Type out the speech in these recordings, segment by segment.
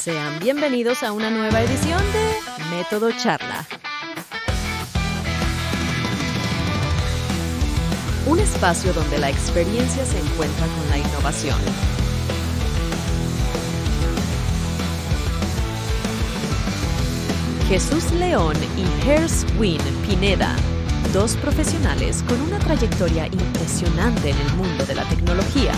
Sean bienvenidos a una nueva edición de Método Charla. Un espacio donde la experiencia se encuentra con la innovación. Jesús León y Herswin Pineda, dos profesionales con una trayectoria impresionante en el mundo de la tecnología,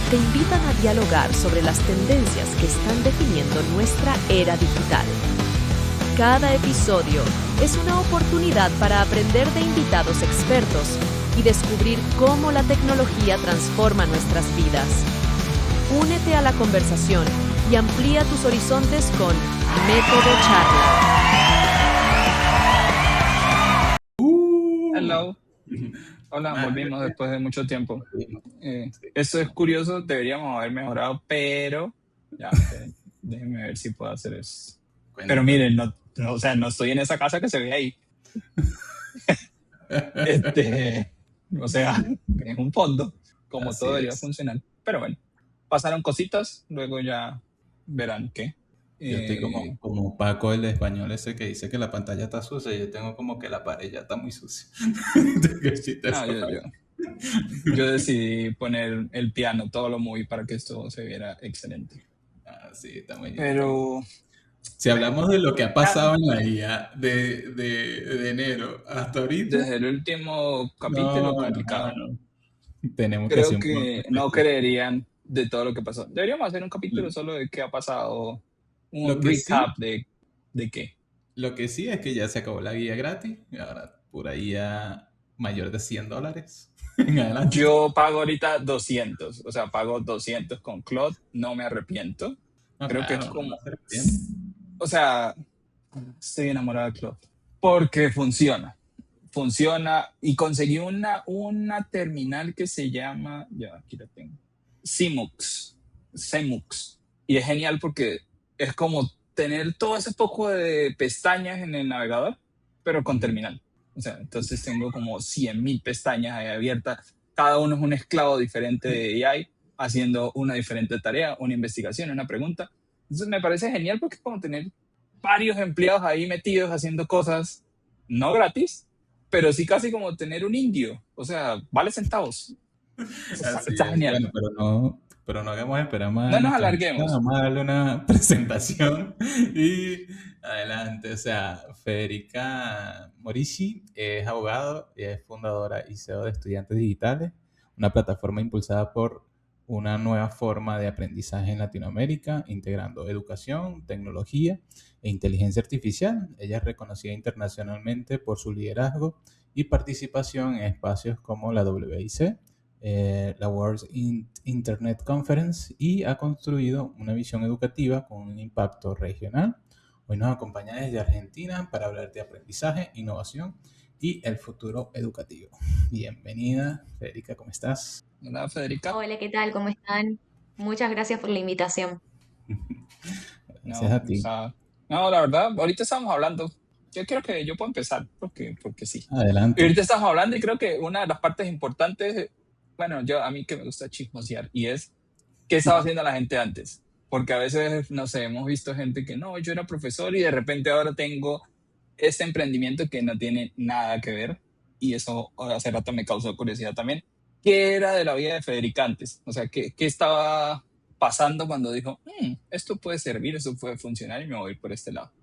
te invitan a dialogar sobre las tendencias que están definiendo nuestra era digital. Cada episodio es una oportunidad para aprender de invitados expertos y descubrir cómo la tecnología transforma nuestras vidas. Únete a la conversación y amplía tus horizontes con Método Charla. Hello. Hola, volvimos después de mucho tiempo. Esto es curioso, deberíamos haber mejorado, pero ya, déjenme ver si puedo hacer eso. Pero miren, no estoy en esa casa que se ve ahí. O sea, es un fondo, como Así todo debería es. funcionar. Pero bueno, pasaron cositas, luego ya verán qué. Yo estoy como Paco, el de español ese que dice que la pantalla está sucia, y yo tengo como que la pared ya está muy sucia. Yo decidí poner el piano, todo lo moví para que esto se viera excelente. Sí, está muy bien. Pero si hablamos de lo que ha pasado en la IA de enero hasta ahorita, desde el último capítulo complicado. No. Tenemos Creo hacer que no creerían de todo lo que pasó. Deberíamos hacer un capítulo solo de qué ha pasado, un recap de qué. Lo que sí es que ya se acabó la guía gratis y ahora pura guía mayor de $100 en adelante. Yo pago ahorita 200, o sea, pago 200 con Claude, no me arrepiento. Creo que es como... O sea, estoy enamorado de Claude porque funciona y conseguí una terminal que se llama, ya aquí la tengo, Cemux, y es genial porque es como tener todo ese poco de pestañas en el navegador, pero con terminal. O sea, entonces tengo como 100,000 pestañas ahí abiertas, cada uno es un esclavo diferente de AI, haciendo una diferente tarea, una investigación, una pregunta. Entonces me parece genial porque es como tener varios empleados ahí metidos haciendo cosas no gratis, pero sí casi como tener un indio. O sea, vale centavos. Está genial. Bueno, pero no hagamos esperar más. No nos alarguemos. Vamos a darle una presentación y adelante. O sea, Federica Morici es abogado y es fundadora y CEO de Estudiantes Digitales, una plataforma impulsada por una nueva forma de aprendizaje en Latinoamérica, integrando educación, tecnología e inteligencia artificial. Ella es reconocida internacionalmente por su liderazgo y participación en espacios como la WIC, la World Internet Conference, y ha construido una visión educativa con un impacto regional. Hoy nos acompaña desde Argentina para hablar de aprendizaje, innovación y el futuro educativo. Bienvenida, Federica, ¿cómo estás? Hola, Federica. Hola, ¿qué tal? ¿Cómo están? Muchas gracias por la invitación. Gracias a ti. No, la verdad, ahorita estamos hablando. Yo creo que yo puedo empezar porque sí. Adelante. Y ahorita estamos hablando y creo que una de las partes importantes, bueno, a mí que me gusta chismosear, y es qué estaba haciendo la gente antes. Porque a veces, no sé, hemos visto gente que no, yo era profesor y de repente ahora tengo este emprendimiento que no tiene nada que ver, y eso hace rato me causó curiosidad también. ¿Qué era de la vida de Federica antes? O sea, ¿qué estaba pasando cuando dijo, esto puede servir, esto puede funcionar y me voy por este lado?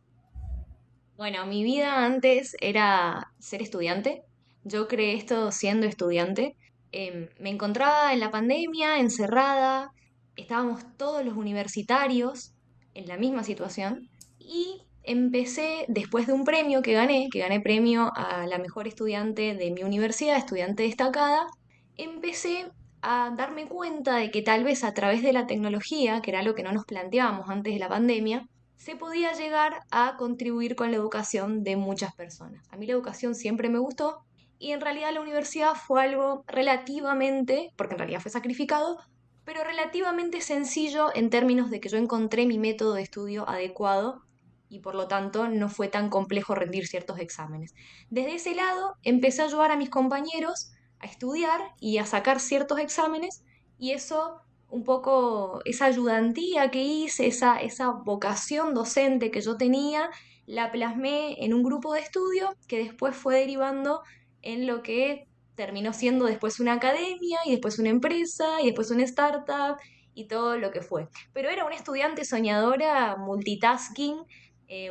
Bueno, mi vida antes era ser estudiante. Yo creé esto siendo estudiante. Me encontraba en la pandemia, encerrada. Estábamos todos los universitarios en la misma situación. Y empecé, después de un premio que gané premio a la mejor estudiante de mi universidad, estudiante destacada, empecé a darme cuenta de que tal vez a través de la tecnología, que era lo que no nos planteábamos antes de la pandemia, se podía llegar a contribuir con la educación de muchas personas. A mí la educación siempre me gustó y en realidad la universidad fue algo relativamente, porque en realidad fue sacrificado, pero relativamente sencillo en términos de que yo encontré mi método de estudio adecuado y por lo tanto no fue tan complejo rendir ciertos exámenes. Desde ese lado empecé a ayudar a mis compañeros a estudiar y a sacar ciertos exámenes y eso un poco esa ayudantía que hice, esa vocación docente que yo tenía, la plasmé en un grupo de estudio que después fue derivando en lo que terminó siendo después una academia y después una empresa y después una startup y todo lo que fue. Pero era una estudiante soñadora, multitasking,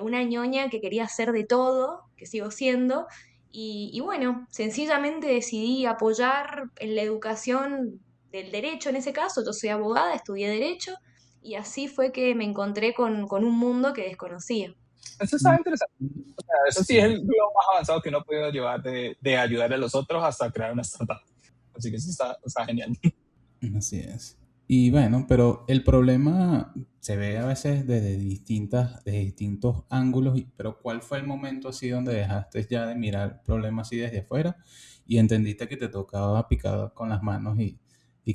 una ñoña que quería hacer de todo, que sigo siendo, y bueno, sencillamente decidí apoyar en la educación del derecho en ese caso. Yo soy abogada, estudié derecho y así fue que me encontré con un mundo que desconocía. Eso está interesante. O sea, eso sí es Sí, lo más avanzado que uno ha podido llevar de ayudar a los otros hasta crear una startup. Así que eso está genial. así es. Y bueno, pero el problema se ve a veces de distintos ángulos, pero ¿cuál fue el momento así donde dejaste ya de mirar el problema así desde afuera y entendiste que te tocaba picar con las manos y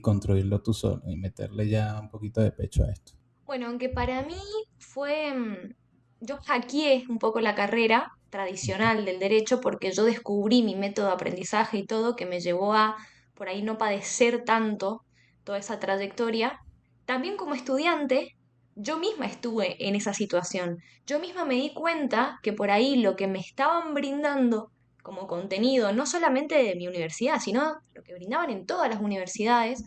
construirlo tú solo y meterle ya un poquito de pecho a esto? Bueno, aunque para mí fue, yo hackeé un poco la carrera tradicional del derecho porque yo descubrí mi método de aprendizaje y todo que me llevó a por ahí no padecer tanto toda esa trayectoria. También como estudiante, yo misma estuve en esa situación. Yo misma me di cuenta que por ahí lo que me estaban brindando como contenido, no solamente de mi universidad, sino lo que brindaban en todas las universidades,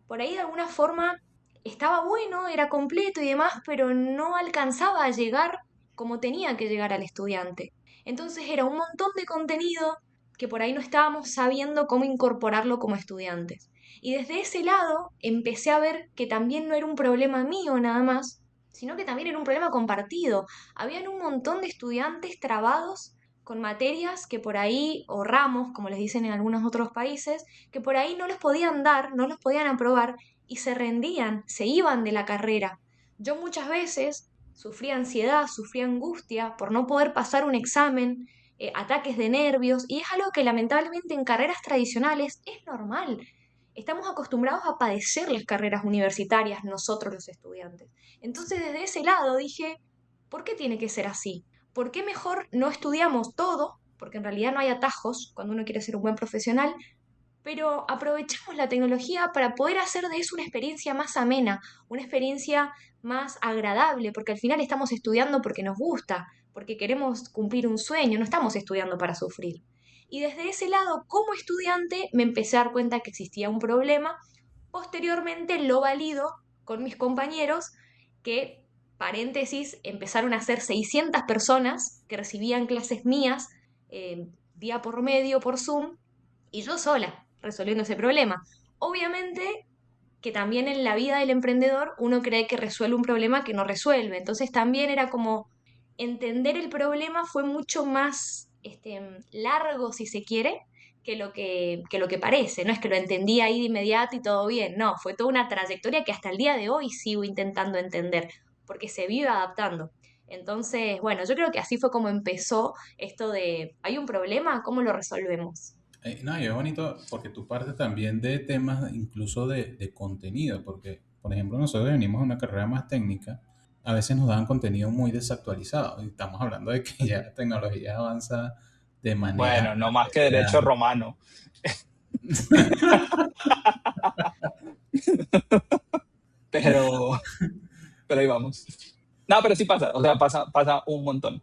por ahí de alguna forma estaba bueno, era completo y demás, pero no alcanzaba a llegar como tenía que llegar al estudiante. Entonces era un montón de contenido que por ahí no estábamos sabiendo cómo incorporarlo como estudiantes. Y desde ese lado empecé a ver que también no era un problema mío nada más, sino que también era un problema compartido. Habían un montón de estudiantes trabados con materias que por ahí, o ramos, como les dicen en algunos otros países, que por ahí no los podían dar, no los podían aprobar y se rendían, se iban de la carrera. Yo muchas veces sufría ansiedad, sufría angustia por no poder pasar un examen, ataques de nervios, y es algo que lamentablemente en carreras tradicionales es normal. Estamos acostumbrados a padecer las carreras universitarias nosotros los estudiantes. Entonces desde ese lado dije, ¿por qué tiene que ser así? ¿Por qué mejor no estudiamos todo? Porque en realidad no hay atajos cuando uno quiere ser un buen profesional, pero aprovechamos la tecnología para poder hacer de eso una experiencia más amena, una experiencia más agradable, porque al final estamos estudiando porque nos gusta, porque queremos cumplir un sueño, no estamos estudiando para sufrir. Y desde ese lado, como estudiante, me empecé a dar cuenta que existía un problema. Posteriormente lo valido con mis compañeros que, paréntesis, empezaron a ser 600 personas que recibían clases mías día por medio por Zoom y yo sola resolviendo ese problema. Obviamente que también en la vida del emprendedor uno cree que resuelve un problema que no resuelve. Entonces también era como entender el problema fue mucho más largo, si se quiere, que lo que parece. No es que lo entendí ahí de inmediato y todo bien. No, fue toda una trayectoria que hasta el día de hoy sigo intentando entender, porque se vive adaptando. Entonces, bueno, yo creo que así fue como empezó esto de, ¿hay un problema? ¿Cómo lo resolvemos? No, y es bonito porque tú partes también de temas incluso de contenido, porque, por ejemplo, nosotros venimos de una carrera más técnica, a veces nos dan contenido muy desactualizado, y estamos hablando de que ya la tecnología avanza de manera Bueno, no más que derecho acelerada. romano. Pero, pero ahí vamos. No, pero sí pasa, o sea, pasa un montón.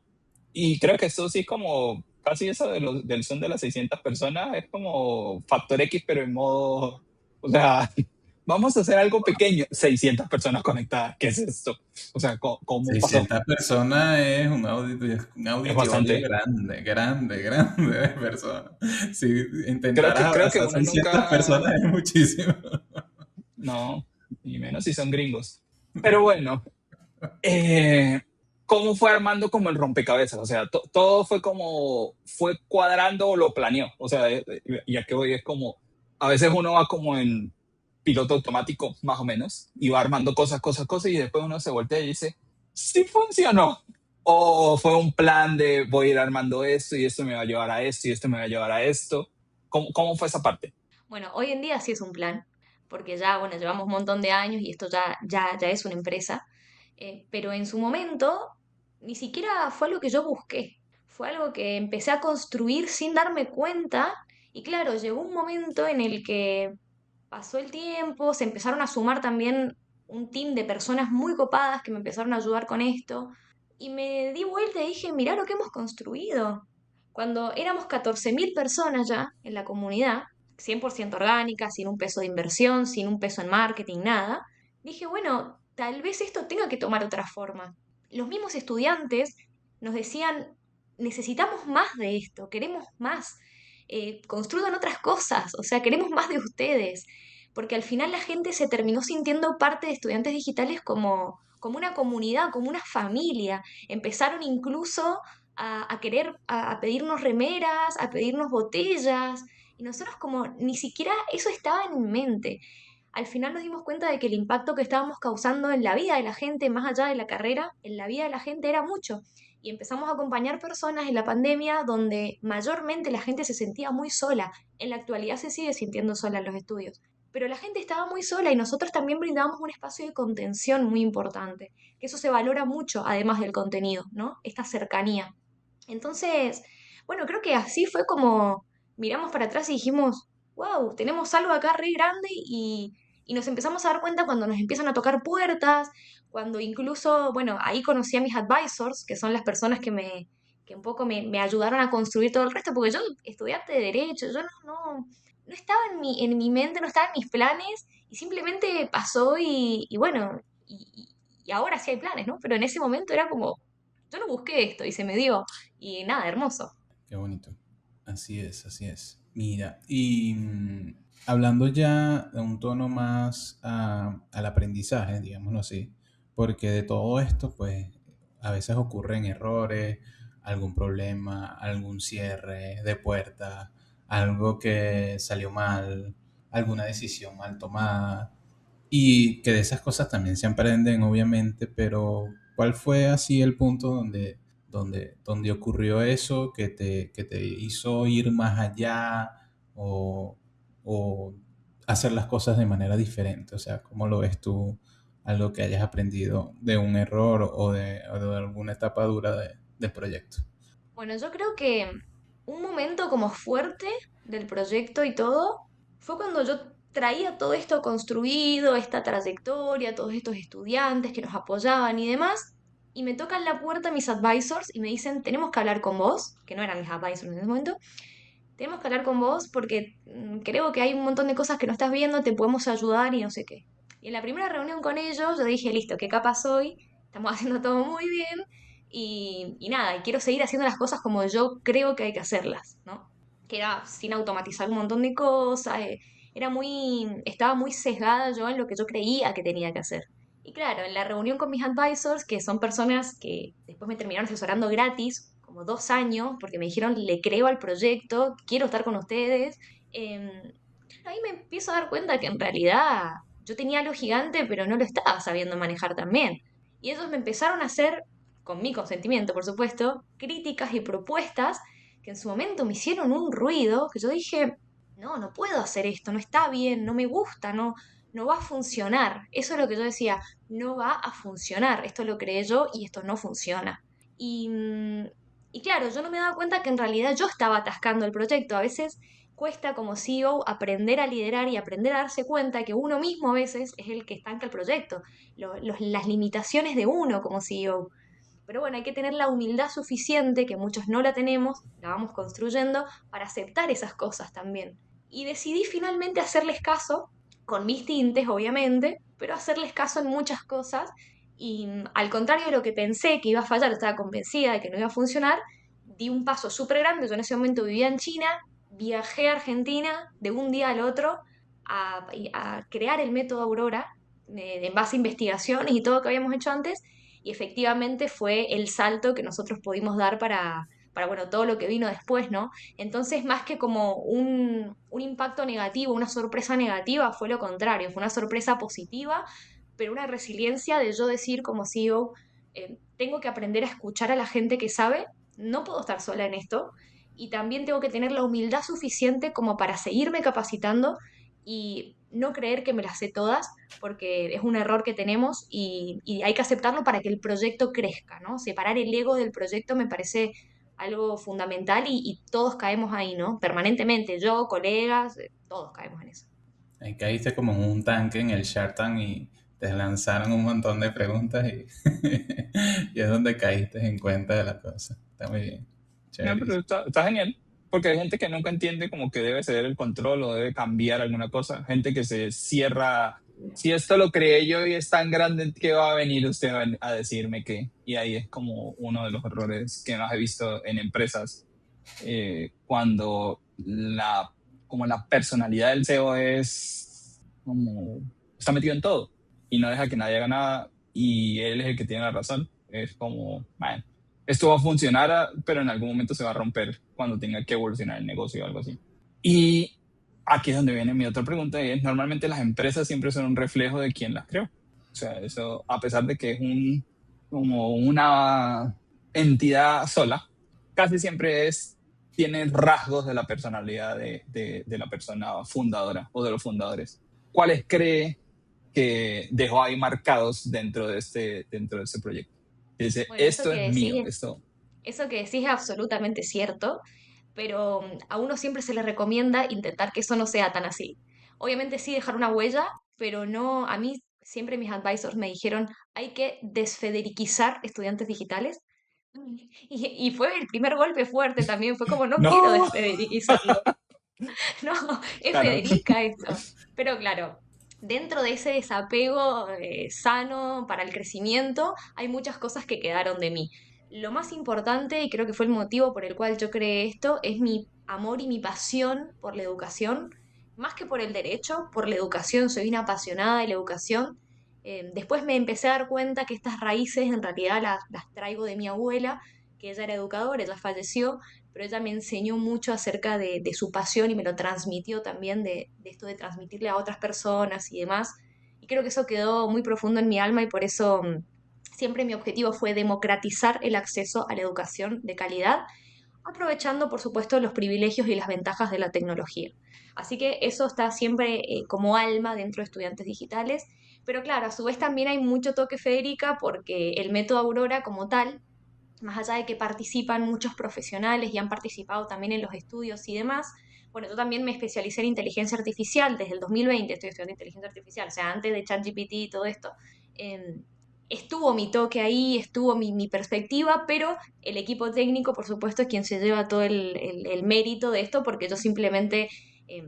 Y creo que eso sí es como, casi eso del Zoom de las 600 personas, es como factor X, pero en modo, o sea, vamos a hacer algo pequeño, 600 personas conectadas, ¿qué es esto? O sea, ¿cómo pasó? 600 personas es un Es auditorio bastante. grande, grande, grande de personas. Si Creo intentaras que, creo que abrazar uno 600 nunca, personas es muchísimo. no, y menos si son gringos. Pero bueno, eh, ¿cómo fue armando como el rompecabezas? O sea, todo fue como, fue cuadrando o lo planeó. O sea, y a qué voy es como, a veces uno va como en piloto automático, más o menos, y va armando cosas, y después uno se voltea y dice, sí funcionó. O fue un plan de voy a ir armando esto y esto me va a llevar a esto y esto me va a llevar a esto. ¿Cómo fue esa parte? Bueno, hoy en día sí es un plan, porque ya, bueno, llevamos un montón de años y esto ya es una empresa, pero en su momento ni siquiera fue algo que yo busqué, fue algo que empecé a construir sin darme cuenta y claro, llegó un momento en el que pasó el tiempo, se empezaron a sumar también un team de personas muy copadas que me empezaron a ayudar con esto. Y me di vuelta y dije, mirá lo que hemos construido. Cuando éramos 14.000 personas ya en la comunidad, 100% orgánica, sin un peso de inversión, sin un peso en marketing, nada, dije, bueno, tal vez esto tenga que tomar otra forma. Los mismos estudiantes nos decían, necesitamos más de esto, queremos más, construyan otras cosas, o sea, queremos más de ustedes, porque al final la gente se terminó sintiendo parte de Estudiantes Digitales como una comunidad, como una familia. Empezaron incluso a querer, a pedirnos remeras, a pedirnos botellas, y nosotros como ni siquiera eso estaba en mente. Al final nos dimos cuenta de que el impacto que estábamos causando en la vida de la gente, más allá de la carrera, en la vida de la gente era mucho. Y empezamos a acompañar personas en la pandemia donde mayormente la gente se sentía muy sola. En la actualidad se sigue sintiendo sola en los estudios. Pero la gente estaba muy sola y nosotros también brindábamos un espacio de contención muy importante, que eso se valora mucho además del contenido, ¿no? Esta cercanía. Entonces, bueno, creo que así fue como miramos para atrás y dijimos, wow, tenemos algo acá re grande y nos empezamos a dar cuenta cuando nos empiezan a tocar puertas, cuando incluso, bueno, ahí conocí a mis advisors, que son las personas que un poco me ayudaron a construir todo el resto, porque yo, estudiante de Derecho, yo no estaba en mi mente, no estaba en mis planes, y simplemente pasó y bueno, y ahora sí hay planes, ¿no? Pero en ese momento era como, yo no busqué esto y se me dio, y nada, hermoso. Qué bonito. Así es, así es. Mira, y hablando ya de un tono más al aprendizaje, digámoslo así, porque de todo esto, pues, a veces ocurren errores, algún problema, algún cierre de puerta, algo que salió mal, alguna decisión mal tomada, y que de esas cosas también se aprenden, obviamente, pero ¿cuál fue así el punto donde ocurrió eso que te hizo ir más allá o, o hacer las cosas de manera diferente? O sea, ¿cómo lo ves tú? Algo que hayas aprendido de un error o de alguna etapa dura del proyecto. Bueno, yo creo que un momento como fuerte del proyecto y todo fue cuando yo traía todo esto construido, esta trayectoria, todos estos estudiantes que nos apoyaban y demás, y me tocan la puerta mis advisors y me dicen, tenemos que hablar con vos, que no eran mis advisors en ese momento, tenemos que hablar con vos porque creo que hay un montón de cosas que no estás viendo, te podemos ayudar y no sé qué. Y en la primera reunión con ellos yo dije, listo, qué capa soy, estamos haciendo todo muy bien y nada, y quiero seguir haciendo las cosas como yo creo que hay que hacerlas, ¿no? Que era sin automatizar un montón de cosas, estaba muy sesgada yo en lo que yo creía que tenía que hacer. Y claro, en la reunión con mis advisors, que son personas que después me terminaron asesorando gratis, como 2 años, porque me dijeron, le creo al proyecto, quiero estar con ustedes. em, claro, ahí me empiezo a dar cuenta que en realidad yo tenía algo gigante, pero no lo estaba sabiendo manejar también. Y ellos me empezaron a hacer, con mi consentimiento, por supuesto, críticas y propuestas que en su momento me hicieron un ruido, que yo dije, no, no puedo hacer esto, no está bien, no me gusta, no va a funcionar. Eso es lo que yo decía, no va a funcionar, esto lo creé yo y esto no funciona. Y, y claro, yo no me daba cuenta que en realidad yo estaba atascando el proyecto. A veces cuesta como CEO aprender a liderar y aprender a darse cuenta que uno mismo a veces es el que estanca el proyecto, las limitaciones de uno como CEO. Pero bueno, hay que tener la humildad suficiente, que muchos no la tenemos, la vamos construyendo, para aceptar esas cosas también. Y decidí finalmente hacerles caso, con mis tintes obviamente, pero hacerles caso en muchas cosas. Y al contrario de lo que pensé que iba a fallar, estaba convencida de que no iba a funcionar, di un paso súper grande. Yo en ese momento vivía en China, viajé a Argentina de un día al otro a crear el método Aurora, en base a investigaciones y todo lo que habíamos hecho antes, y efectivamente fue el salto que nosotros pudimos dar para bueno, todo lo que vino después, ¿no? Entonces, más que como un impacto negativo, una sorpresa negativa, fue lo contrario, fue una sorpresa positiva, pero una resiliencia de yo decir como CEO, tengo que aprender a escuchar a la gente que sabe, no puedo estar sola en esto, y también tengo que tener la humildad suficiente como para seguirme capacitando y no creer que me las sé todas, porque es un error que tenemos y hay que aceptarlo para que el proyecto crezca, ¿no? Separar el ego del proyecto me parece algo fundamental y todos caemos ahí, ¿no? Permanentemente, yo, colegas, todos caemos en eso. Ahí caíste como en un tanque en el Shark Tank y te lanzaron un montón de preguntas y, y es donde caíste en cuenta de la cosa. Está muy bien. No, pero Chéverísimo. está genial, porque hay gente que nunca entiende como que debe ceder el control o debe cambiar alguna cosa. Gente que se cierra, si esto lo creé yo y es tan grande, ¿qué va a venir usted a decirme qué? Y ahí es como uno de los errores que más he visto en empresas, cuando como la personalidad del CEO es como, está metido en todo y no deja que nadie haga nada y él es el que tiene la razón. Es como, man, esto va a funcionar, pero en algún momento se va a romper cuando tenga que evolucionar el negocio o algo así. Y aquí es donde viene mi otra pregunta, y es, normalmente las empresas siempre son un reflejo de quién las creó. O sea, eso, a pesar de que es como una entidad sola, casi siempre tiene rasgos de la personalidad de la persona fundadora o de los fundadores. ¿Cuáles cree que dejó ahí marcados dentro de este proyecto? Dice, Bueno, esto es mío, esto. eso que decís es absolutamente cierto, pero a uno siempre se le recomienda intentar que eso no sea tan así. Obviamente sí dejar una huella, pero no, a mí siempre mis advisors me dijeron, hay que desfedericizar estudiantes digitales. Y fue el primer golpe fuerte también, fue como, no quiero No, desfedericizarlo. No, es claro. Federica esto. Pero claro, dentro de ese desapego sano para el crecimiento, hay muchas cosas que quedaron de mí. Lo más importante, y creo que fue el motivo por el cual yo creé esto, es mi amor y mi pasión por la educación, más que por el derecho, por la educación. Soy una apasionada de la educación. Después me empecé a dar cuenta que estas raíces en realidad las traigo de mi abuela, que ella era educadora, ella falleció, pero ella me enseñó mucho acerca de su pasión y me lo transmitió también de esto de transmitirle a otras personas y demás. Y creo que eso quedó muy profundo en mi alma y por eso siempre mi objetivo fue democratizar el acceso a la educación de calidad, aprovechando, por supuesto, los privilegios y las ventajas de la tecnología. Así que eso está siempre como alma dentro de estudiantes digitales. Pero claro, a su vez también hay mucho toque Federica porque el método Aurora como tal, más allá de que participan muchos profesionales y han participado también en los estudios y demás, bueno, yo también me especialicé en inteligencia artificial desde el 2020, estoy estudiando inteligencia artificial, o sea, antes de ChatGPT y todo esto. eh, Estuvo mi toque ahí, estuvo mi perspectiva, pero el equipo técnico, por supuesto, es quien se lleva todo el mérito de esto, porque yo simplemente eh,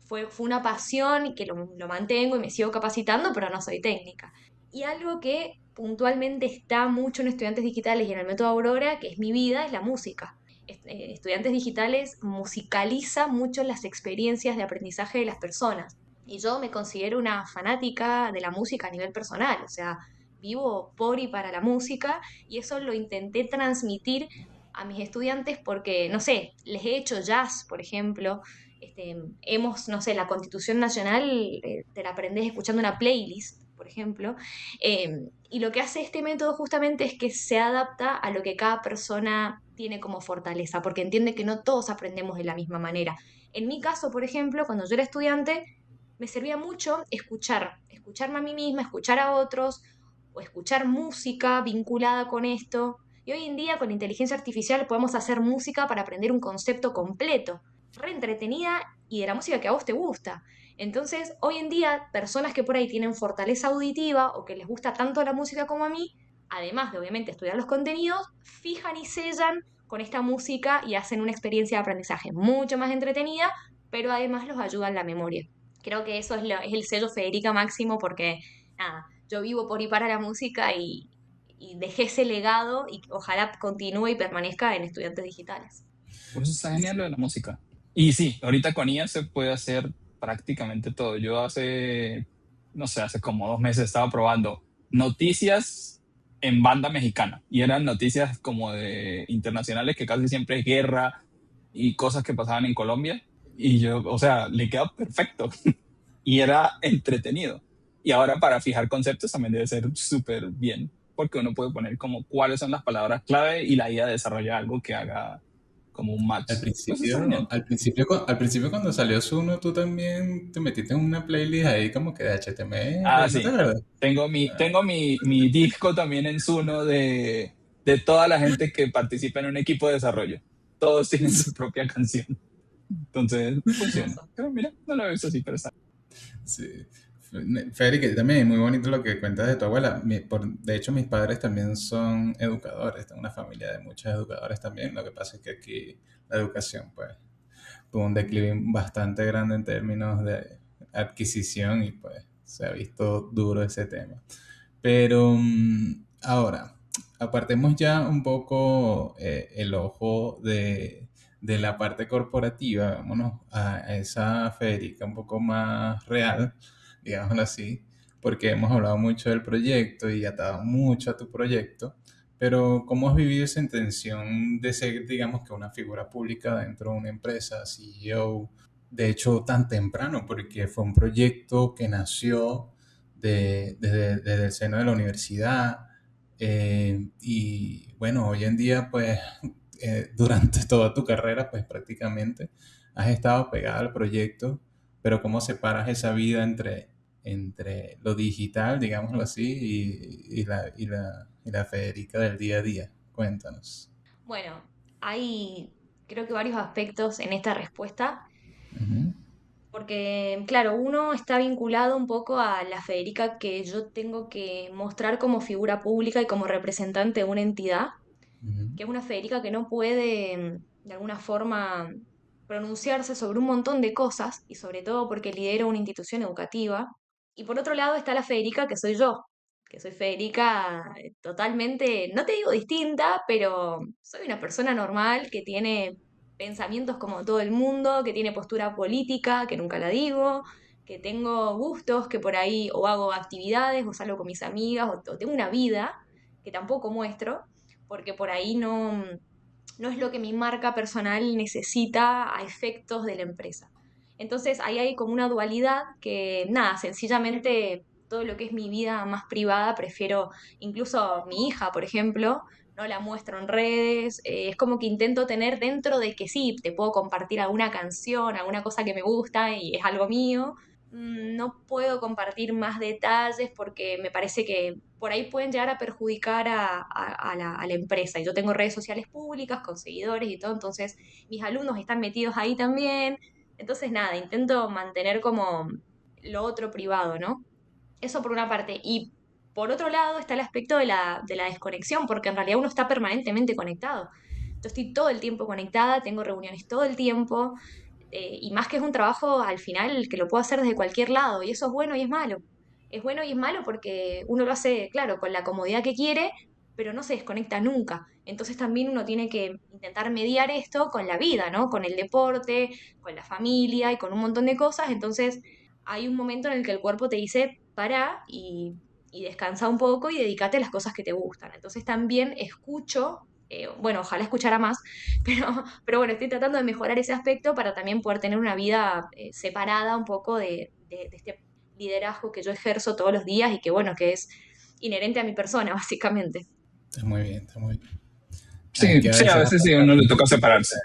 fue una pasión y que lo mantengo y me sigo capacitando, pero no soy técnica. Y algo que puntualmente está mucho en estudiantes digitales y en el método Aurora, que es mi vida, es la música. Estudiantes digitales musicaliza mucho las experiencias de aprendizaje de las personas. Y yo me considero una fanática de la música a nivel personal, o sea, vivo por y para la música y eso lo intenté transmitir a mis estudiantes porque, no sé, les he hecho jazz, por ejemplo. No sé, la Constitución Nacional te la aprendes escuchando una playlist, por ejemplo, y lo que hace este método justamente es que se adapta a lo que cada persona tiene como fortaleza, porque entiende que no todos aprendemos de la misma manera. En mi caso, por ejemplo, cuando yo era estudiante, me servía mucho escucharme a mí misma, escuchar a otros, o escuchar música vinculada con esto. Y hoy en día con la inteligencia artificial podemos hacer música para aprender un concepto completo, re entretenida y de la música que a vos te gusta. Entonces, hoy en día, personas que por ahí tienen fortaleza auditiva o que les gusta tanto la música como a mí, además de obviamente estudiar los contenidos, fijan y sellan con esta música y hacen una experiencia de aprendizaje mucho más entretenida, pero además los ayuda en la memoria. Creo que eso es el sello Federica máximo porque, nada, yo vivo por y para la música y dejé ese legado y ojalá continúe y permanezca en estudiantes digitales. Por eso está genial lo de la música. Y sí, ahorita con IA se puede hacer prácticamente todo. Yo no sé, hace como 2 meses estaba probando noticias en banda mexicana. Y eran noticias como de internacionales, que casi siempre es guerra y cosas que pasaban en Colombia. Y yo, o sea, le queda perfecto. Y era entretenido. Y ahora para fijar conceptos también debe ser súper bien, porque uno puede poner como cuáles son las palabras clave y la IA desarrolla algo que haga como un match. Al Pues está genial. principio, al principio, al principio cuando salió Zuno, tú también te metiste en una playlist ahí como que de Ah, HTML, ¿no te sí. acuerdas? Tengo mi disco también en Zuno de toda la gente que participa en un equipo de desarrollo. Todos tienen su propia canción. Entonces, funciona. Hermoso. Pero mira, no lo he visto así, pero está. Sí. Federica, también es muy bonito lo que cuentas de tu abuela. De hecho, mis padres también son educadores. Tengo una familia de muchos educadores también. Lo que pasa es que aquí la educación, pues, tuvo un declive bastante grande en términos de adquisición y, pues, se ha visto duro ese tema. Pero ahora, apartemos ya un poco el ojo de la parte corporativa, vámonos a esa Federica un poco más real, digámoslo así, porque hemos hablado mucho del proyecto y atado mucho a tu proyecto, pero ¿cómo has vivido esa intención de ser, digamos, que una figura pública dentro de una empresa, CEO, de hecho tan temprano? Porque fue un proyecto que nació desde el seno de la universidad. Y bueno, hoy en día, pues, durante toda tu carrera, pues prácticamente has estado pegada al proyecto, pero ¿cómo separas esa vida entre lo digital, digámoslo así, y la Federica del día a día? Cuéntanos. Bueno, hay creo que varios aspectos en esta respuesta. Ujú, Porque, claro, uno está vinculado un poco a la Federica que yo tengo que mostrar como figura pública y como representante de una entidad, ujú, que es una Federica que no puede, de alguna forma, pronunciarse sobre un montón de cosas, y sobre todo porque lidero una institución educativa. Y por otro lado está la Federica que soy yo, que soy Federica totalmente, no te digo distinta, pero soy una persona normal que tiene pensamientos como todo el mundo, que tiene postura política, que nunca la digo, que tengo gustos, que por ahí o hago actividades o salgo con mis amigas o tengo una vida que tampoco muestro porque por ahí no es lo que mi marca personal necesita a efectos de la empresa. Entonces ahí hay como una dualidad que, nada, sencillamente todo lo que es mi vida más privada, prefiero, incluso mi hija, por ejemplo, no la muestro en redes, es como que intento tener dentro de que sí, te puedo compartir alguna canción, alguna cosa que me gusta y es algo mío, no puedo compartir más detalles porque me parece que por ahí pueden llegar a perjudicar a la empresa. Y yo tengo redes sociales públicas con seguidores y todo, entonces mis alumnos están metidos ahí también. Entonces, nada, intento mantener como lo otro privado, ¿no? Eso por una parte. Y por otro lado está el aspecto de la desconexión, porque en realidad uno está permanentemente conectado. Yo estoy todo el tiempo conectada, tengo reuniones todo el tiempo, y más que es un trabajo al final que lo puedo hacer desde cualquier lado, y eso es bueno y es malo. Es bueno y es malo porque uno lo hace, claro, con la comodidad que quiere, pero no se desconecta nunca. Entonces también uno tiene que intentar mediar esto con la vida, ¿no? Con el deporte, con la familia y con un montón de cosas. Entonces hay un momento en el que el cuerpo te dice, para y descansa un poco y dedícate a las cosas que te gustan. Entonces también escucho, bueno, ojalá escuchara más, pero bueno, estoy tratando de mejorar ese aspecto para también poder tener una vida separada un poco de este liderazgo que yo ejerzo todos los días y que bueno, que es inherente a mi persona, básicamente. está muy bien, está muy bien. Hay Sí, que a sí, a veces veces sí, a uno apartarse le un toca poquito separarse.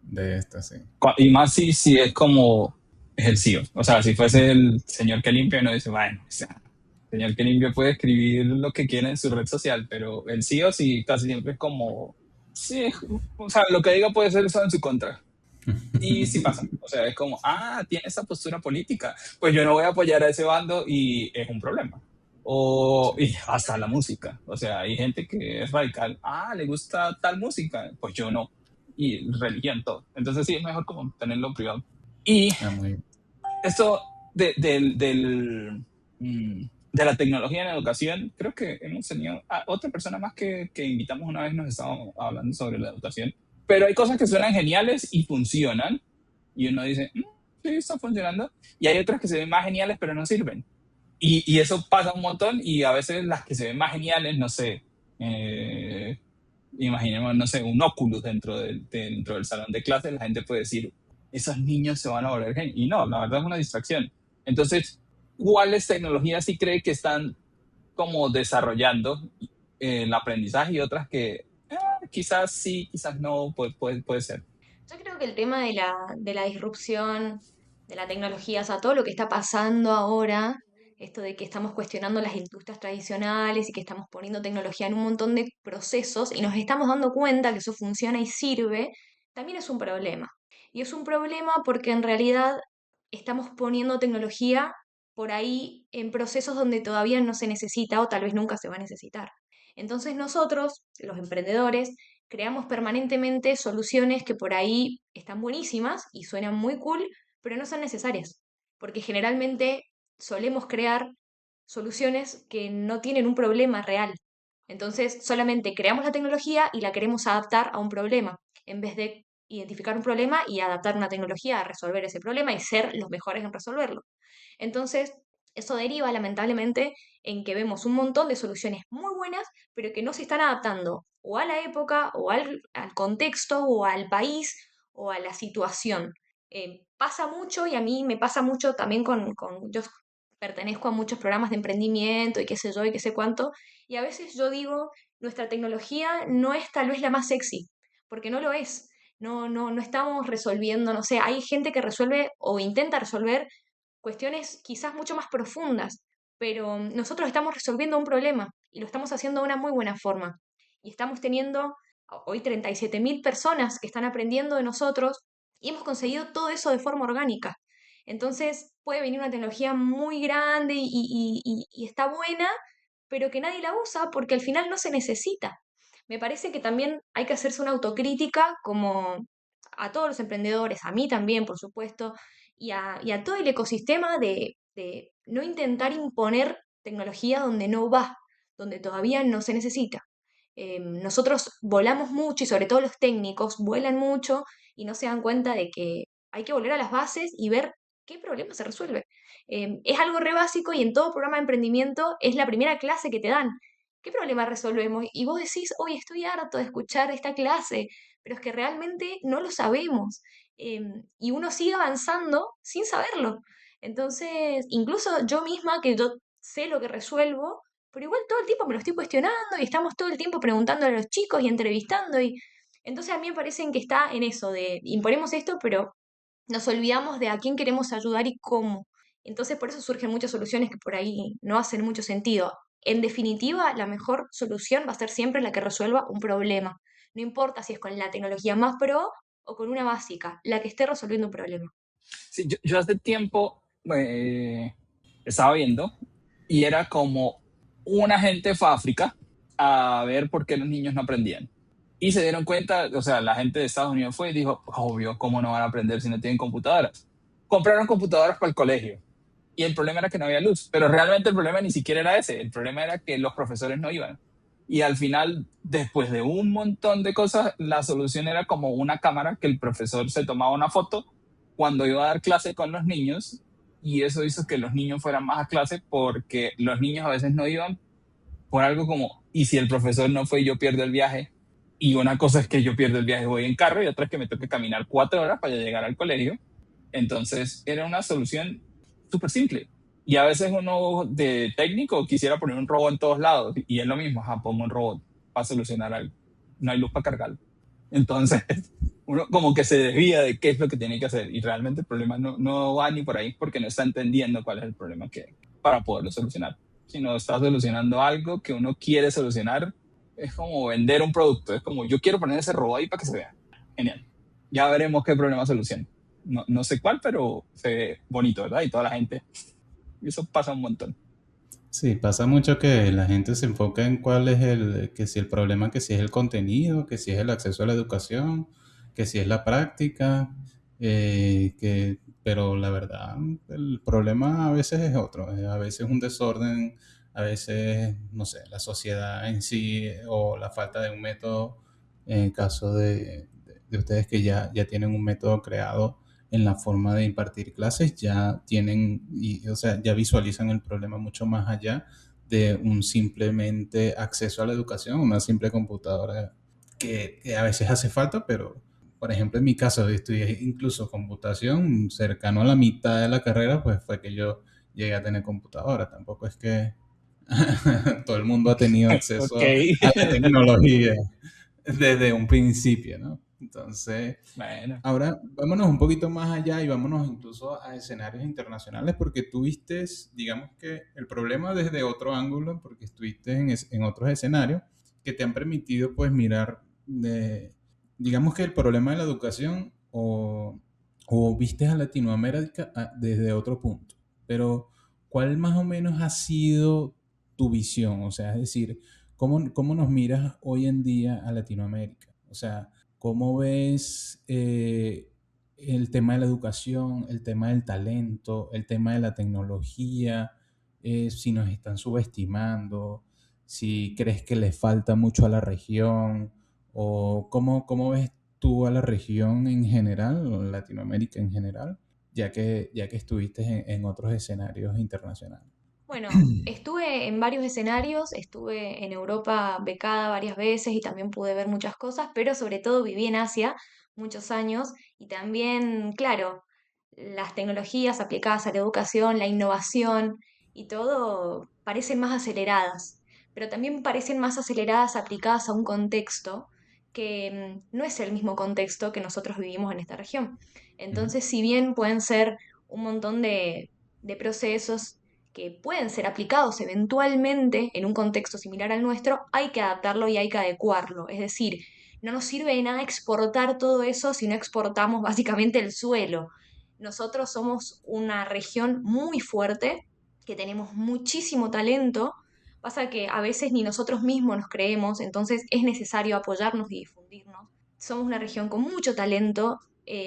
de esto, sí. Y más si es como es el CEO. O sea, si fuese el señor que limpia, uno dice, bueno, o sea, el señor que limpia puede escribir lo que quiera en su red social, pero el CEO sí casi siempre es como, sí, o sea, lo que diga puede ser usado en su contra. Y sí pasa. O sea, es como, tiene esa postura política. Pues yo no voy a apoyar a ese bando y es un problema. Sí. Y hasta la música. O sea, hay gente que es radical. Le gusta tal música. Pues yo no. Y religión, todo. Entonces sí, es mejor como tenerlo privado. Y Ah, muy bien. esto de la tecnología en la educación, creo que hemos tenido a otra persona más que invitamos una vez, nos estábamos hablando sobre la educación, pero hay cosas que suenan geniales y funcionan, y uno dice, sí, está funcionando, y hay otras que se ven más geniales pero no sirven. Y eso pasa un montón, y a veces las que se ven más geniales, no sé, imaginemos, no sé, un Oculus dentro del salón de clase, la gente puede decir, esos niños se van a volver genios. Y no, la verdad es una distracción. Entonces, ¿cuáles tecnologías sí cree que están como desarrollando el aprendizaje y otras que quizás sí, quizás no, puede ser? Yo creo que el tema de la disrupción de la tecnología, o sea, todo lo que está pasando ahora, esto de que estamos cuestionando las industrias tradicionales y que estamos poniendo tecnología en un montón de procesos y nos estamos dando cuenta que eso funciona y sirve, también es un problema. Y es un problema porque en realidad estamos poniendo tecnología por ahí en procesos donde todavía no se necesita o tal vez nunca se va a necesitar. Entonces nosotros, los emprendedores, creamos permanentemente soluciones que por ahí están buenísimas y suenan muy cool, pero no son necesarias, porque generalmente solemos crear soluciones que no tienen un problema real. Entonces solamente creamos la tecnología y la queremos adaptar a un problema, en vez de identificar un problema y adaptar una tecnología a resolver ese problema y ser los mejores en resolverlo. Entonces, eso deriva lamentablemente en que vemos un montón de soluciones muy buenas, pero que no se están adaptando o a la época, o al contexto, o al país, o a la situación. Pasa mucho y a mí me pasa mucho también yo pertenezco a muchos programas de emprendimiento y qué sé yo y qué sé cuánto, y a veces yo digo, nuestra tecnología no es tal vez la más sexy, porque no lo es. No estamos resolviendo, no sé, hay gente que resuelve o intenta resolver cuestiones quizás mucho más profundas, pero nosotros estamos resolviendo un problema y lo estamos haciendo de una muy buena forma. Y estamos teniendo hoy 37.000 personas que están aprendiendo de nosotros y hemos conseguido todo eso de forma orgánica. Entonces puede venir una tecnología muy grande y está buena, pero que nadie la usa porque al final no se necesita. Me parece que también hay que hacerse una autocrítica como a todos los emprendedores, a mí también, por supuesto, y a todo el ecosistema de no intentar imponer tecnología donde no va, donde todavía no se necesita. Nosotros volamos mucho y sobre todo los técnicos vuelan mucho y no se dan cuenta de que hay que volver a las bases y ver qué problema se resuelve. Es algo re básico y en todo programa de emprendimiento es la primera clase que te dan. ¿Qué problema resolvemos? Y vos decís, hoy estoy harto de escuchar esta clase, pero es que realmente no lo sabemos. Y uno sigue avanzando sin saberlo. Entonces, incluso yo misma, que yo sé lo que resuelvo, pero igual todo el tiempo me lo estoy cuestionando y estamos todo el tiempo preguntando a los chicos y entrevistando. Y entonces a mí me parece que está en eso de imponemos esto, pero nos olvidamos de a quién queremos ayudar y cómo. Entonces por eso surgen muchas soluciones que por ahí no hacen mucho sentido. En definitiva, la mejor solución va a ser siempre la que resuelva un problema. No importa si es con la tecnología más pro o con una básica, la que esté resolviendo un problema. Sí, yo hace tiempo estaba viendo y era como una gente fue a África a ver por qué los niños no aprendían. Y se dieron cuenta, o sea, la gente de Estados Unidos fue y dijo, obvio, ¿cómo no van a aprender si no tienen computadoras? Compraron computadoras para el colegio y el problema era que no había luz, pero realmente el problema ni siquiera era ese, el problema era que los profesores no iban. Y al final, después de un montón de cosas, la solución era como una cámara que el profesor se tomaba una foto cuando iba a dar clase con los niños y eso hizo que los niños fueran más a clase porque los niños a veces no iban por algo como, y si el profesor no fue, yo pierdo el viaje. Y una cosa es que yo pierdo el viaje, voy en carro, y otra es que me toca caminar 4 horas para llegar al colegio. Entonces era una solución súper simple. Y a veces uno de técnico quisiera poner un robot en todos lados. Y es lo mismo, pongo un robot para solucionar algo. No hay luz para cargarlo. Entonces uno como que se desvía de qué es lo que tiene que hacer. Y realmente el problema no va ni por ahí porque no está entendiendo cuál es el problema que para poderlo solucionar. Si no está solucionando algo que uno quiere solucionar, es como vender un producto. Es como yo quiero poner ese robot ahí para que se vea. Genial. Ya veremos qué problema soluciona. No sé cuál, pero se ve bonito, ¿verdad? Y toda la gente. Eso pasa un montón. Sí, pasa mucho que la gente se enfoca en cuál es que si el problema, que si es el contenido, que si es el acceso a la educación, que si es la práctica, pero la verdad, el problema a veces es otro, a veces un desorden, a veces, no sé, la sociedad en sí o la falta de un método, en caso de ustedes que ya tienen un método creado en la forma de impartir clases, ya tienen, o sea, ya visualizan el problema mucho más allá de un simplemente acceso a la educación, una simple computadora que a veces hace falta, pero por ejemplo en mi caso estudié incluso computación, cercano a la mitad de la carrera, pues fue que yo llegué a tener computadora, tampoco es que todo el mundo ha tenido acceso Ok. a la tecnología desde un principio, ¿no? Entonces, Bueno. ahora vámonos un poquito más allá y vámonos incluso a escenarios internacionales porque tuviste, digamos que el problema desde otro ángulo, porque estuviste en otros escenarios que te han permitido pues mirar, digamos que el problema de la educación o viste a Latinoamérica desde otro punto. Pero ¿cuál más o menos ha sido tu visión? O sea, es decir, ¿cómo nos miras hoy en día a Latinoamérica? O sea, ¿cómo ves el tema de la educación, el tema del talento, el tema de la tecnología? Si nos están subestimando, si crees que le falta mucho a la región, o cómo ves tú a la región en general, o Latinoamérica en general, ya que estuviste en otros escenarios internacionales. Bueno, estuve en varios escenarios, estuve en Europa becada varias veces y también pude ver muchas cosas, pero sobre todo viví en Asia muchos años y también, claro, las tecnologías aplicadas a la educación, la innovación y todo parecen más aceleradas, pero también parecen más aceleradas aplicadas a un contexto que no es el mismo contexto que nosotros vivimos en esta región. Ujú. Entonces, si bien pueden ser un montón de procesos que pueden ser aplicados eventualmente en un contexto similar al nuestro, hay que adaptarlo y hay que adecuarlo. Es decir, no nos sirve de nada exportar todo eso si no exportamos básicamente el suelo. Nosotros somos una región muy fuerte, que tenemos muchísimo talento. Pasa que a veces ni nosotros mismos nos creemos, entonces es necesario apoyarnos y difundirnos. Somos una región con mucho talento.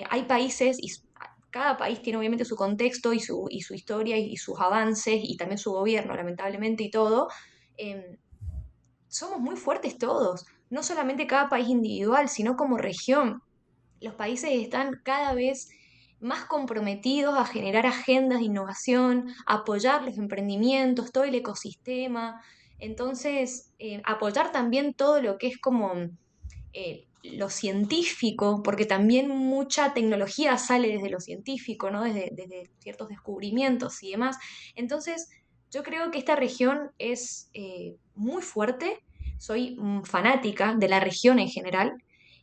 Hay países y cada país tiene obviamente su contexto y su historia y sus avances y también su gobierno, lamentablemente, y todo. Eh, Somos muy fuertes todos, no solamente cada país individual, sino como región. Los países están cada vez más comprometidos a generar agendas de innovación, a apoyar los emprendimientos, todo el ecosistema. Entonces, apoyar también todo lo que es como lo científico, porque también mucha tecnología sale desde lo científico, ¿no? Desde ciertos descubrimientos y demás. Entonces, yo creo que esta región es muy fuerte, soy fanática de la región en general.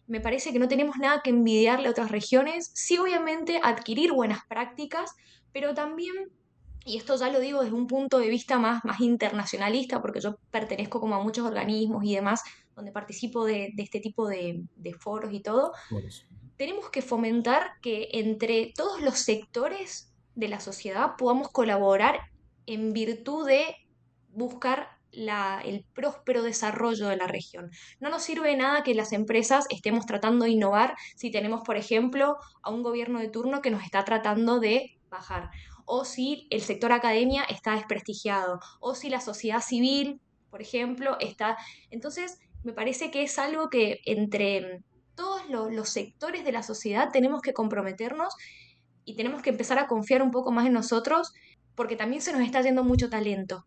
Me parece que no tenemos nada que envidiarle a otras regiones, sí obviamente adquirir buenas prácticas, pero también, y esto ya lo digo desde un punto de vista más internacionalista, porque yo pertenezco como a muchos organismos y demás, donde participo de este tipo de foros y todo, Por eso. tenemos que fomentar que entre todos los sectores de la sociedad podamos colaborar en virtud de buscar el próspero desarrollo de la región. No nos sirve de nada que las empresas estemos tratando de innovar si tenemos, por ejemplo, a un gobierno de turno que nos está tratando de bajar, o si el sector academia está desprestigiado, o si la sociedad civil, por ejemplo, está... Entonces, me parece que es algo que entre todos los sectores de la sociedad tenemos que comprometernos y tenemos que empezar a confiar un poco más en nosotros, porque también se nos está yendo mucho talento.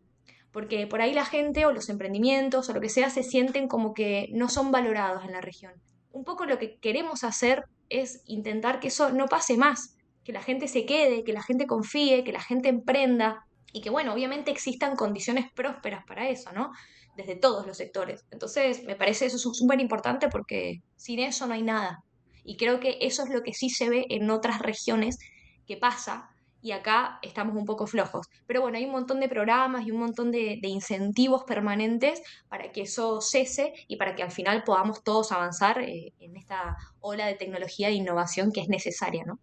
Porque por ahí la gente o los emprendimientos o lo que sea se sienten como que no son valorados en la región. Un poco lo que queremos hacer es intentar que eso no pase más, que la gente se quede, que la gente confíe, que la gente emprenda y que, bueno, obviamente existan condiciones prósperas para eso, ¿no? Desde todos los sectores. Entonces, me parece eso súper importante porque sin eso no hay nada. Y creo que eso es lo que sí se ve en otras regiones que pasa y acá estamos un poco flojos. Pero bueno, hay un montón de programas y un montón de incentivos permanentes para que eso cese y para que al final podamos todos avanzar en esta ola de tecnología e innovación que es necesaria, ¿no?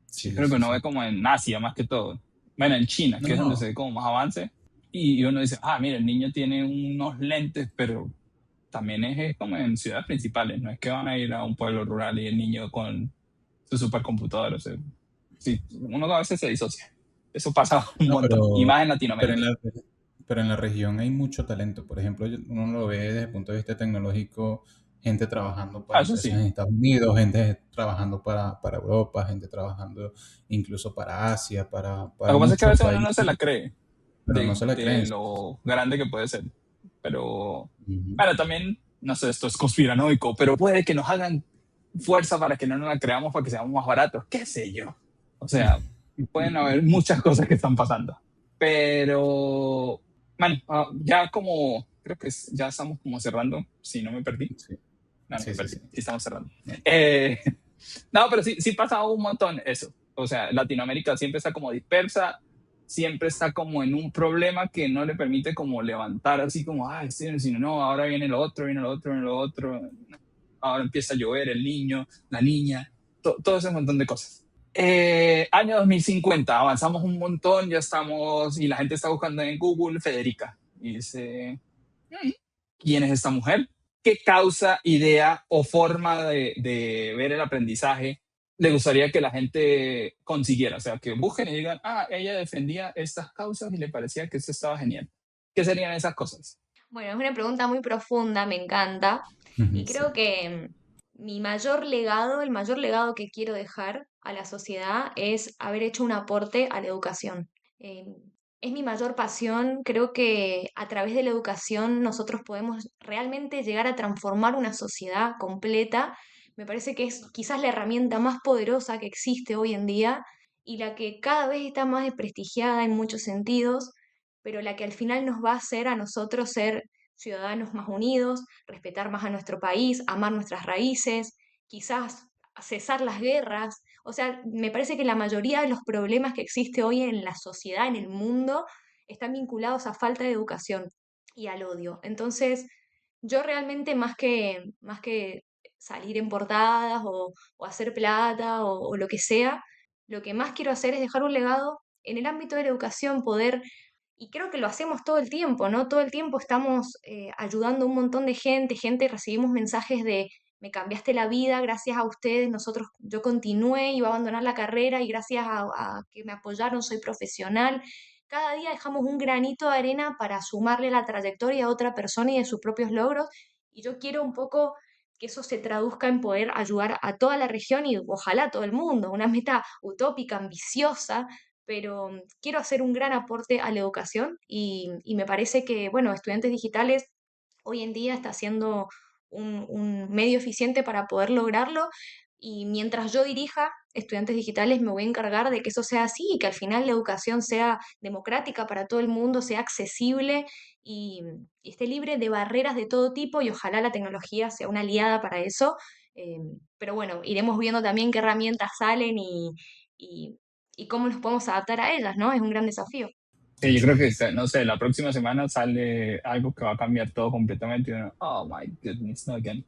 Sí, Sí, creo que sí, uno sí. ve como en Asia más que todo. Bueno, en China, No, que es donde se no. ve como más avance. Y uno dice, ah, mira, el niño tiene unos lentes, pero también es como en ciudades principales. No es que van a ir a un pueblo rural y el niño con su supercomputador. O sea, sí, uno a veces se disocia. Eso pasa un No, montón. Y más en pero en Latinoamérica. la región hay mucho talento. Por ejemplo, uno lo ve desde el punto de vista tecnológico, gente trabajando Ah, para eso empresas sí. en Estados Unidos, gente trabajando para Europa, gente trabajando incluso para Asia, Lo para que pasa es que a muchos veces uno no se países, la cree pero no se la de creen. lo grande que puede ser. Pero, Ujú. bueno, también, no sé, esto es conspiranoico, pero puede que nos hagan fuerza para que no nos la creamos para que seamos más baratos, qué sé yo. O sea, pueden haber muchas cosas que están pasando. Pero, bueno, ya como, creo que ya estamos como cerrando, si no me perdí. Sí, No, no sí, me sí, perdí, sí. sí estamos cerrando. No. Eh, no, pero sí, sí pasa un montón eso. O sea, Latinoamérica siempre está como dispersa, siempre está como en un problema que no le permite como levantar así como, ay, sí, sino no, ahora viene lo otro, viene lo otro, viene lo otro, ahora empieza a llover el niño, la niña, todo ese montón de cosas. Año 2050, avanzamos un montón, ya estamos, y la gente está buscando en Google Federica. Y dice, "Mm, ¿quién es esta mujer? ¿Qué causa, idea o forma de ver el aprendizaje le gustaría que la gente consiguiera? O sea, que busquen y digan, ella defendía estas causas y le parecía que esto estaba genial. ¿Qué serían esas cosas? Bueno, es una pregunta muy profunda, me encanta. Y Sí. creo que mi mayor legado, el mayor legado que quiero dejar a la sociedad es haber hecho un aporte a la educación. Eh, es mi mayor pasión. Creo que a través de la educación nosotros podemos realmente llegar a transformar una sociedad completa. Me parece que es quizás la herramienta más poderosa que existe hoy en día y la que cada vez está más desprestigiada en muchos sentidos, pero la que al final nos va a hacer a nosotros ser ciudadanos más unidos, respetar más a nuestro país, amar nuestras raíces, quizás cesar las guerras. O sea, me parece que la mayoría de los problemas que existe hoy en la sociedad, en el mundo, están vinculados a falta de educación y al odio. Entonces, yo realmente más que salir en portadas o hacer plata o lo que sea, lo que más quiero hacer es dejar un legado en el ámbito de la educación, poder, y creo que lo hacemos todo el tiempo, ¿no? Todo el tiempo estamos ayudando a un montón de gente, recibimos mensajes de, me cambiaste la vida, gracias a ustedes, yo continué, iba a abandonar la carrera y gracias a que me apoyaron soy profesional. Cada día dejamos un granito de arena para sumarle la trayectoria a otra persona y de sus propios logros, y yo quiero un poco que eso se traduzca en poder ayudar a toda la región y ojalá a todo el mundo, una meta utópica, ambiciosa, pero quiero hacer un gran aporte a la educación y me parece que, bueno, Estudiantes Digitales hoy en día está siendo un medio eficiente para poder lograrlo y mientras yo dirija Estudiantes Digitales me voy a encargar de que eso sea así y que al final la educación sea democrática para todo el mundo, sea accesible y esté libre de barreras de todo tipo y ojalá la tecnología sea una aliada para eso. eh, pero bueno, iremos viendo también qué herramientas salen y, y cómo nos podemos adaptar a ellas, ¿no? Es un gran desafío. Sí, yo creo que, no sé, la próxima semana sale algo que va a cambiar todo completamente. Y uno, oh my goodness, no again.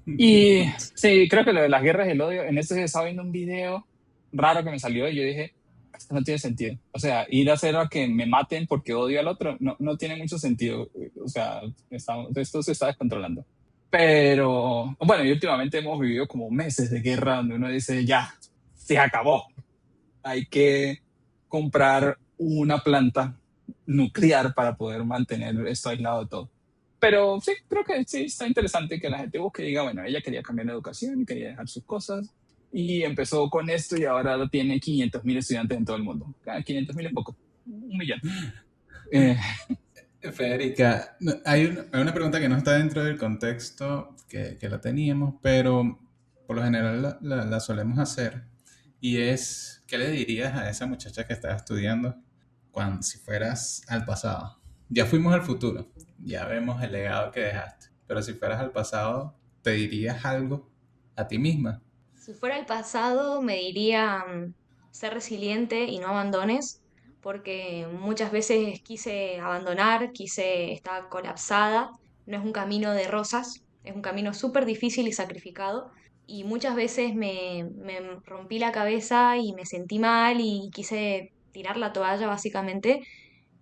Y sí, creo que lo de las guerras y el odio, en esto se estaba viendo un video raro que me salió y yo dije, esto no tiene sentido. O sea, ir a hacer a que me maten porque odio al otro no tiene mucho sentido. O sea, esto se está descontrolando. Pero, bueno, y últimamente hemos vivido como meses de guerra donde uno dice, ya, se acabó. Hay que comprar una planta nuclear para poder mantener esto aislado de todo. Pero sí, creo que sí está interesante que la gente busque y diga, bueno, ella quería cambiar la educación, quería dejar sus cosas y empezó con esto y ahora tiene 500.000 estudiantes en todo el mundo. 500.000 es poco, 1 millón. Federica, hay una pregunta que no está dentro del contexto que la teníamos, pero por lo general la solemos hacer, y es, ¿qué le dirías a esa muchacha que estaba estudiando si fueras al pasado? Ya fuimos al futuro, ya vemos el legado que dejaste, pero si fueras al pasado, ¿te dirías algo a ti misma? Si fuera el pasado, me diría ser resiliente y no abandones, porque muchas veces quise abandonar, estar colapsada. No es un camino de rosas, es un camino súper difícil y sacrificado. Y muchas veces me rompí la cabeza y me sentí mal y quise tirar la toalla, básicamente.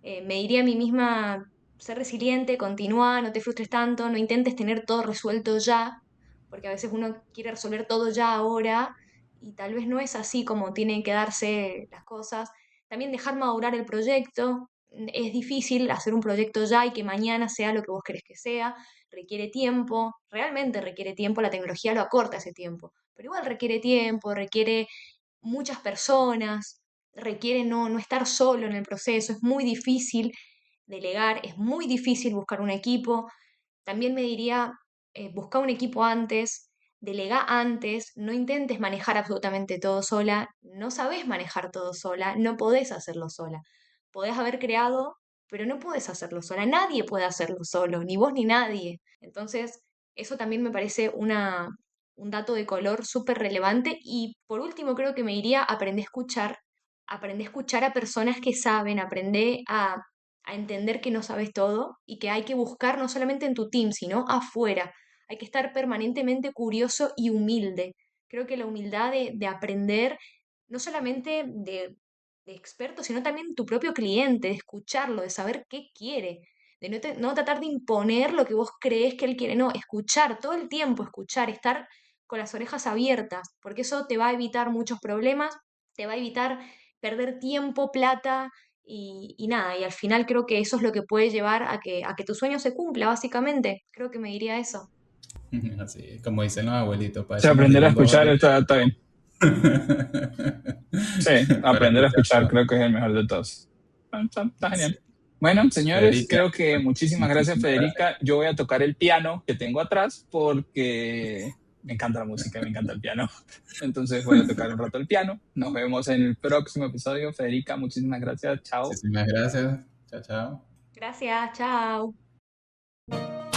Me diría a mí misma, ser resiliente, continúa, no te frustres tanto, no intentes tener todo resuelto ya, porque a veces uno quiere resolver todo ya ahora y tal vez no es así como tienen que darse las cosas. También dejar madurar el proyecto. Es difícil hacer un proyecto ya y que mañana sea lo que vos querés que sea. Requiere tiempo, realmente requiere tiempo, la tecnología lo acorta ese tiempo, pero igual requiere tiempo, requiere muchas personas, requiere no estar solo en el proceso, es muy difícil delegar, es muy difícil buscar un equipo. También me diría, busca un equipo antes, delega antes, no intentes manejar absolutamente todo sola, no sabes manejar todo sola, no podés hacerlo sola. Podés haber creado, pero no podés hacerlo sola, nadie puede hacerlo solo, ni vos ni nadie. Entonces, eso también me parece un dato de color súper relevante. Y por último, creo que me iría, aprende a escuchar a personas que saben, aprende a entender que no sabes todo y que hay que buscar no solamente en tu team, sino afuera. Hay que estar permanentemente curioso y humilde. Creo que la humildad de aprender no solamente de expertos, sino también tu propio cliente, de escucharlo, de saber qué quiere, de no tratar de imponer lo que vos crees que él quiere, no, escuchar, todo el tiempo escuchar, estar con las orejas abiertas, porque eso te va a evitar muchos problemas, te va a evitar perder tiempo, plata y nada, y al final creo que eso es lo que puede llevar a que tu sueño se cumpla, básicamente. Creo que me diría eso. Así, como dicen los abuelitos, para O sea, eso nos aprender a dieron escuchar $2. está bien. Sí, Para aprender a escuchar todo. creo que es el mejor de todos. Está genial. Bueno, señores, Federica. creo que muchísimas gracias, Federica. Yo voy a tocar el piano que tengo atrás porque me encanta la música y me encanta el piano. Entonces voy a tocar un rato el piano. Nos vemos en el próximo episodio. Federica, muchísimas gracias. Chao. Muchísimas gracias. Chao, chao. Gracias, chao.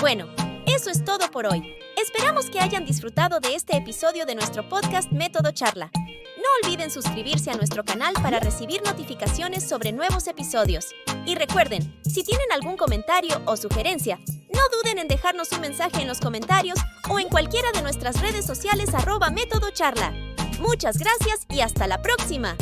Bueno, eso es todo por hoy. Esperamos que hayan disfrutado de este episodio de nuestro podcast Método Charla. No olviden suscribirse a nuestro canal para recibir notificaciones sobre nuevos episodios. Y recuerden, si tienen algún comentario o sugerencia, no duden en dejarnos un mensaje en los comentarios o en cualquiera de nuestras redes sociales @métodocharla. Muchas gracias y hasta la próxima.